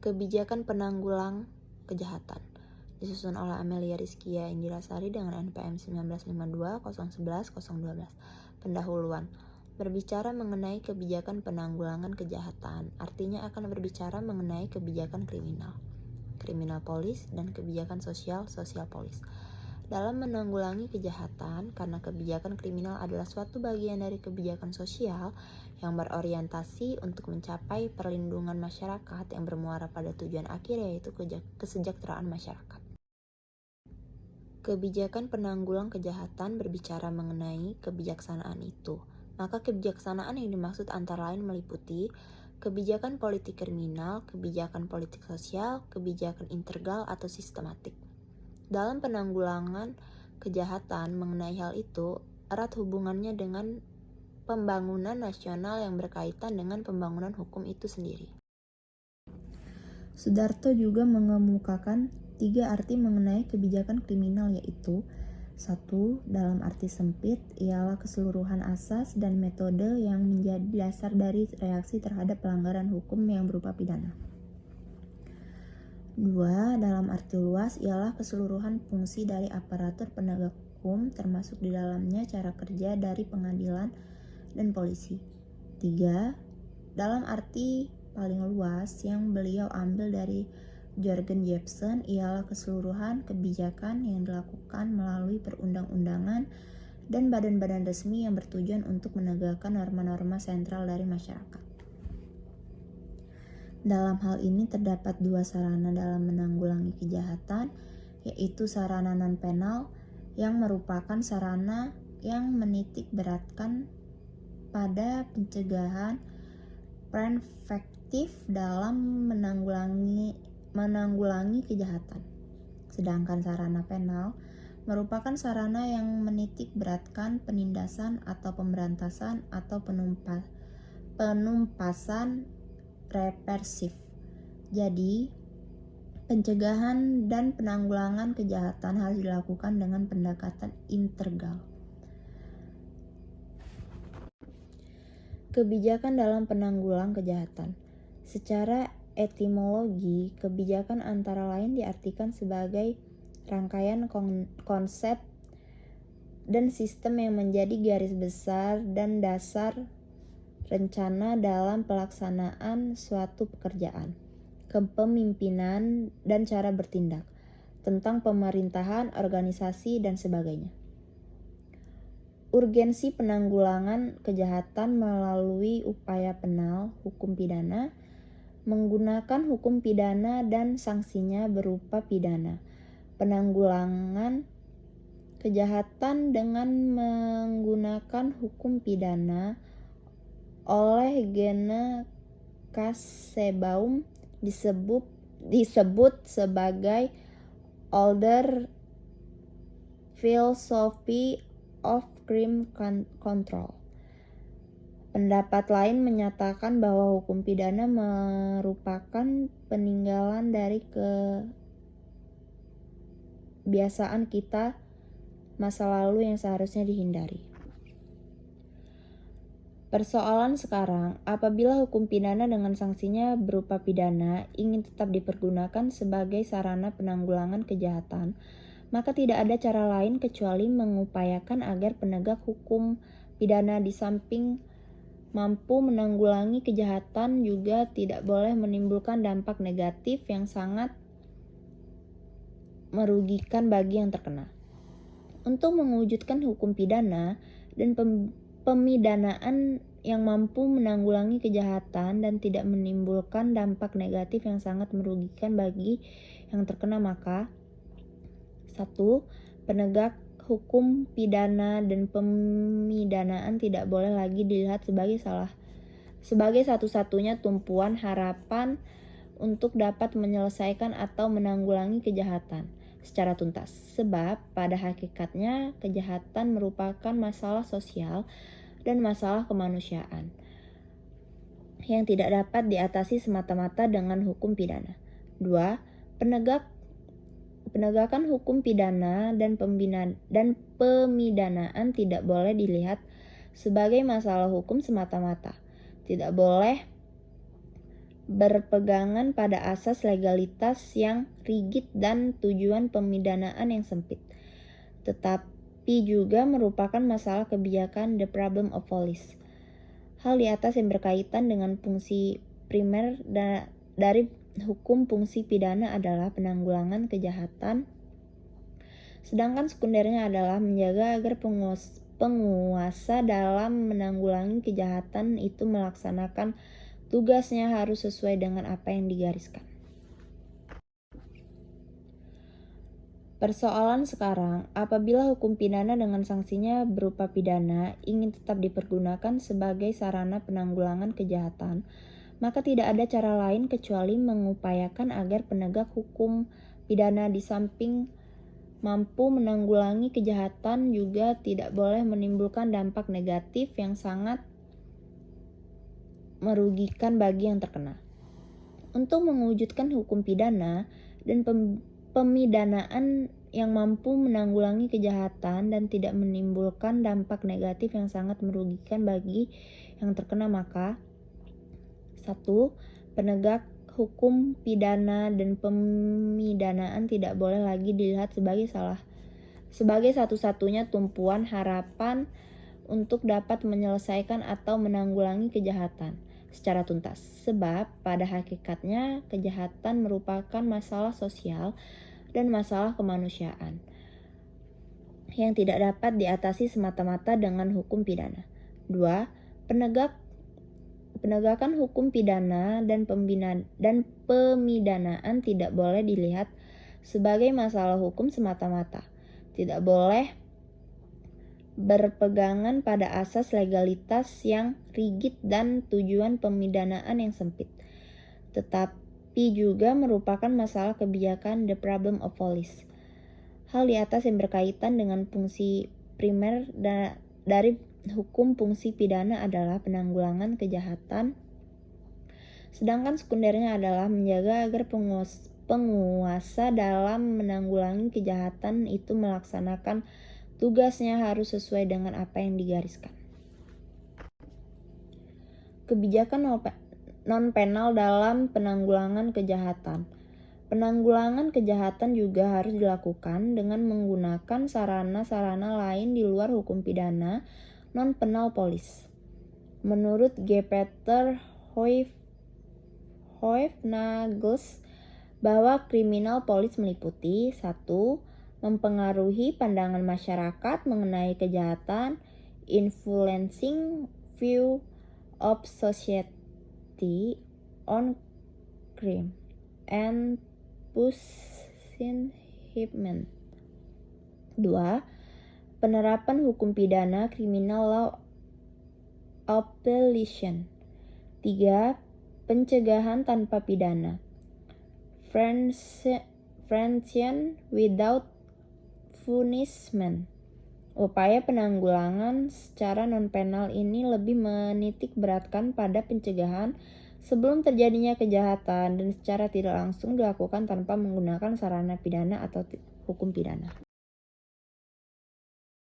Kebijakan penanggulang kejahatan disusun oleh Amelia Rizkia Indirasari dengan NPM 1952-011-012. Pendahuluan. Berbicara mengenai kebijakan penanggulangan kejahatan, artinya akan berbicara mengenai kebijakan kriminal polis, dan kebijakan social polis. Dalam menanggulangi kejahatan, karena kebijakan kriminal adalah suatu bagian dari kebijakan sosial yang berorientasi untuk mencapai perlindungan masyarakat yang bermuara pada tujuan akhir, yaitu kesejahteraan masyarakat. Kebijakan penanggulang kejahatan berbicara mengenai kebijaksanaan itu. Maka kebijaksanaan yang dimaksud antara lain meliputi kebijakan politik kriminal, kebijakan politik sosial, kebijakan integral atau sistematik. Dalam penanggulangan kejahatan mengenai hal itu, erat hubungannya dengan pembangunan nasional yang berkaitan dengan pembangunan hukum itu sendiri. Sudarto juga mengemukakan 3 arti mengenai kebijakan kriminal, yaitu 1. Dalam arti sempit, ialah keseluruhan asas dan metode yang menjadi dasar dari reaksi terhadap pelanggaran hukum yang berupa pidana. 2. Dalam arti luas, ialah keseluruhan fungsi dari aparatur penegak hukum, termasuk di dalamnya cara kerja dari pengadilan dan polisi. 3. Dalam arti paling luas yang beliau ambil dari Jurgen Jepsen, ialah keseluruhan kebijakan yang dilakukan melalui perundang-undangan dan badan-badan resmi yang bertujuan untuk menegakkan norma-norma sentral dari masyarakat. Dalam hal ini terdapat 2 sarana dalam menanggulangi kejahatan, yaitu sarana non-penal yang merupakan sarana yang menitik beratkan pada pencegahan preventif dalam menanggulangi kejahatan. Sedangkan sarana penal merupakan sarana yang menitik beratkan penindasan atau pemberantasan atau penumpasan represif. Jadi, pencegahan dan penanggulangan kejahatan harus dilakukan dengan pendekatan integral. Kebijakan dalam penanggulang kejahatan. Secara etimologi, kebijakan antara lain diartikan sebagai rangkaian konsep dan sistem yang menjadi garis besar dan dasar rencana dalam pelaksanaan suatu pekerjaan, kepemimpinan, dan cara bertindak, tentang pemerintahan, organisasi, dan sebagainya. Urgensi penanggulangan kejahatan melalui upaya penal, hukum pidana, menggunakan hukum pidana dan sanksinya berupa pidana. Penanggulangan kejahatan dengan menggunakan hukum pidana oleh Gene Kassebaum disebut sebagai Older Philosophy of Crime Control. Pendapat lain menyatakan bahwa hukum pidana merupakan peninggalan dari kebiasaan kita masa lalu yang seharusnya dihindari. Persoalan sekarang, apabila hukum pidana dengan sanksinya berupa pidana ingin tetap dipergunakan sebagai sarana penanggulangan kejahatan, maka tidak ada cara lain kecuali mengupayakan agar penegak hukum pidana di samping mampu menanggulangi kejahatan juga tidak boleh menimbulkan dampak negatif yang sangat merugikan bagi yang terkena. Untuk mewujudkan hukum pidana dan pemidanaan yang mampu menanggulangi kejahatan dan tidak menimbulkan dampak negatif yang sangat merugikan bagi yang terkena, maka 1. Penegak hukum pidana dan pemidanaan tidak boleh lagi dilihat sebagai satu-satunya tumpuan harapan untuk dapat menyelesaikan atau menanggulangi kejahatan secara tuntas. Sebab pada hakikatnya kejahatan merupakan masalah sosial dan masalah kemanusiaan yang tidak dapat diatasi semata-mata dengan hukum pidana. 2. Penegakan hukum pidana dan pemidanaan tidak boleh dilihat sebagai masalah hukum semata-mata. Tidak boleh berpegangan pada asas legalitas yang rigid dan tujuan pemidanaan yang sempit, tetapi juga merupakan masalah kebijakan the problem of police. Hal di atas yang berkaitan dengan fungsi primer dari hukum fungsi pidana adalah penanggulangan kejahatan, sedangkan sekundernya adalah menjaga agar penguasa dalam menanggulangi kejahatan itu melaksanakan tugasnya harus sesuai dengan apa yang digariskan. Persoalan sekarang, apabila hukum pidana dengan sanksinya berupa pidana ingin tetap dipergunakan sebagai sarana penanggulangan kejahatan, maka tidak ada cara lain kecuali mengupayakan agar penegak hukum pidana di samping mampu menanggulangi kejahatan juga tidak boleh menimbulkan dampak negatif yang sangat merugikan bagi yang terkena. Untuk mewujudkan hukum pidana dan pemidanaan yang mampu menanggulangi kejahatan dan tidak menimbulkan dampak negatif yang sangat merugikan bagi yang terkena, maka 1. Penegak hukum pidana dan pemidanaan tidak boleh lagi dilihat sebagai satu-satunya tumpuan harapan untuk dapat menyelesaikan atau menanggulangi kejahatan secara tuntas, sebab pada hakikatnya kejahatan merupakan masalah sosial dan masalah kemanusiaan yang tidak dapat diatasi semata-mata dengan hukum pidana. 2. Penegakan hukum pidana dan pemidanaan tidak boleh dilihat sebagai masalah hukum semata-mata, tidak boleh berpegangan pada asas legalitas yang rigid dan tujuan pemidanaan yang sempit, tetapi juga merupakan masalah kebijakan the problem of police. Hal di atas yang berkaitan dengan fungsi primer dari hukum fungsi pidana adalah penanggulangan kejahatan, sedangkan sekundernya adalah menjaga agar penguasa dalam menanggulangi kejahatan itu melaksanakan tugasnya harus sesuai dengan apa yang digariskan. Kebijakan non-penal dalam penanggulangan kejahatan. Penanggulangan kejahatan juga harus dilakukan dengan menggunakan sarana-sarana lain di luar hukum pidana non-penal police. Menurut G. Peter Hoefnagels, bahwa criminal police meliputi 1. Mempengaruhi pandangan masyarakat mengenai kejahatan, influencing view of society on crime, and pushing him. 2. Penerapan hukum pidana criminal law abolition. 3. Pencegahan tanpa pidana, prevention without punishment. Upaya penanggulangan secara non-penal ini lebih menitik beratkan pada pencegahan sebelum terjadinya kejahatan dan secara tidak langsung dilakukan tanpa menggunakan sarana pidana atau hukum pidana.